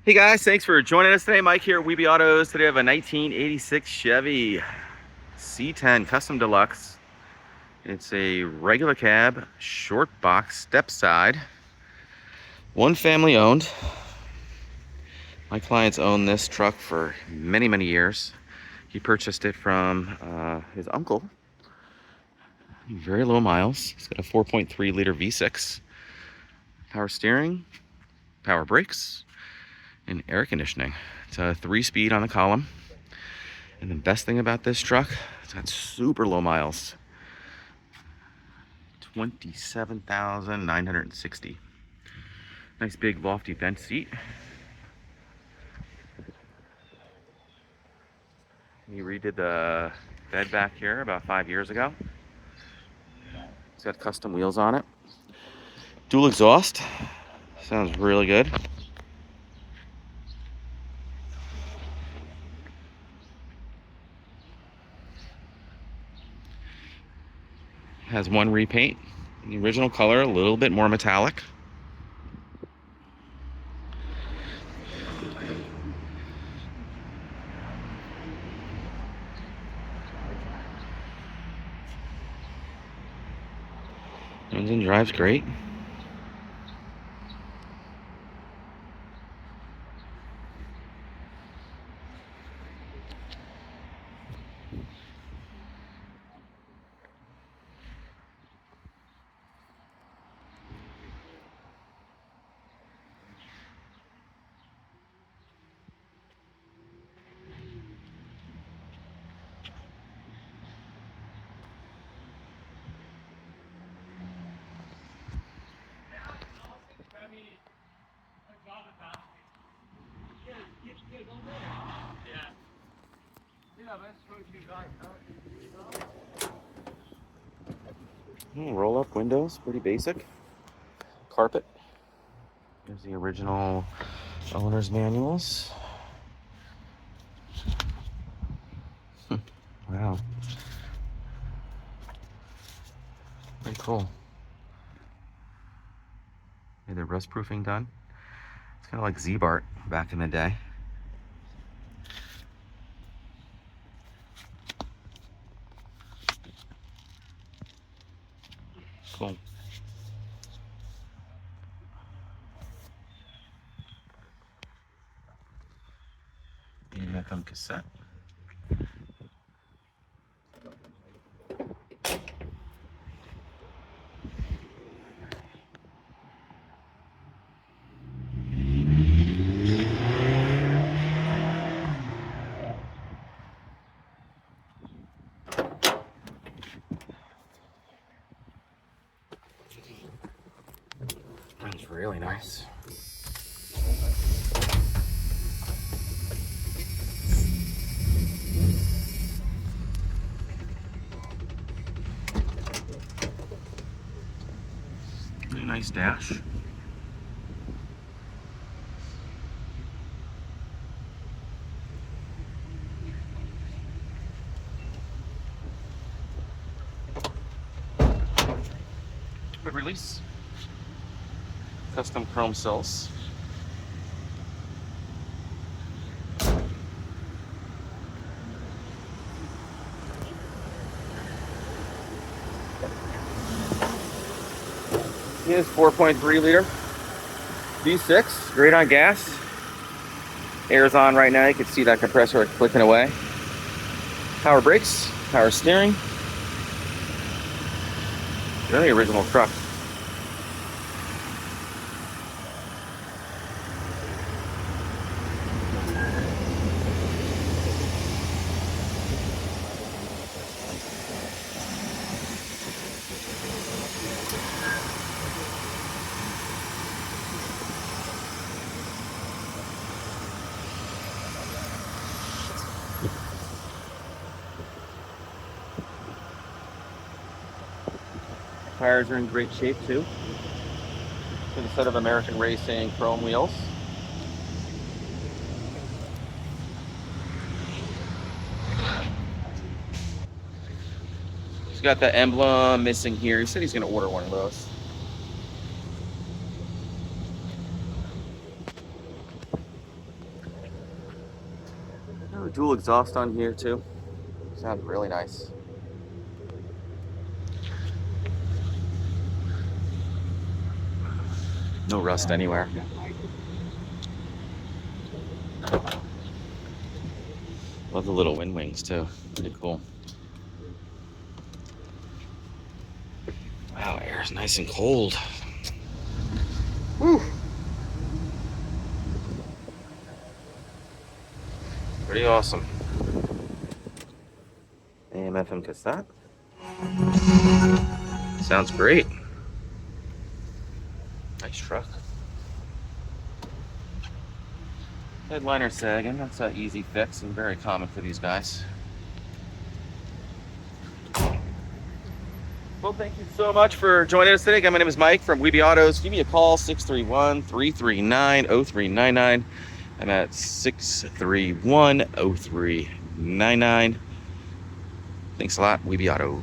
Hey guys, thanks for joining us today. Mike here at Weeby Autos. Today I have a 1986 Chevy C10 Custom Deluxe. It's a regular cab, short box, Stepside, one family owned. My client's owned this truck for many, many years. He purchased it from his uncle. Very low miles. It's got a 4.3 liter V6. Power steering, power brakes, and air conditioning. It's a 3-speed on the column. And the best thing about this truck, it's got super low miles. 27,960. Nice big lofty bench seat. He redid the bed back here about 5 years ago. It's got custom wheels on it. Dual exhaust. Sounds really good. Has one repaint. The original color, a little bit more metallic. Engine drives great. Roll up windows, pretty basic. Carpet. There's the original owner's manuals. Wow. Very cool. They had the Rustproofing done. It's kind of like Z-Bart back in the day. Cool. And that on cassette. That's really nice. Really nice dash. Good release. Custom chrome sills. Here's 4.3 liter V6, great on gas. Air's on right now, you can see that compressor clicking away. Power brakes, power steering. Really original truck. Tires are in great shape too. With a set of American Racing chrome wheels. He's got the emblem missing here. He said he's going to order one of those. Dual exhaust on here too. Sounds really nice. No rust anywhere. Love the little wind wings too. Pretty cool. Wow, air is nice and cold. Whew. Pretty awesome. AM/FM cassette. Sounds great. Nice truck. Headliner sagging. That's an easy fix and very common for these guys. Well, thank you so much for joining us today. Again, my name is Mike from Weeby Autos. Give me a call, 631-339-0399. I'm at 631-0399. Thanks a lot, Weeby Autos.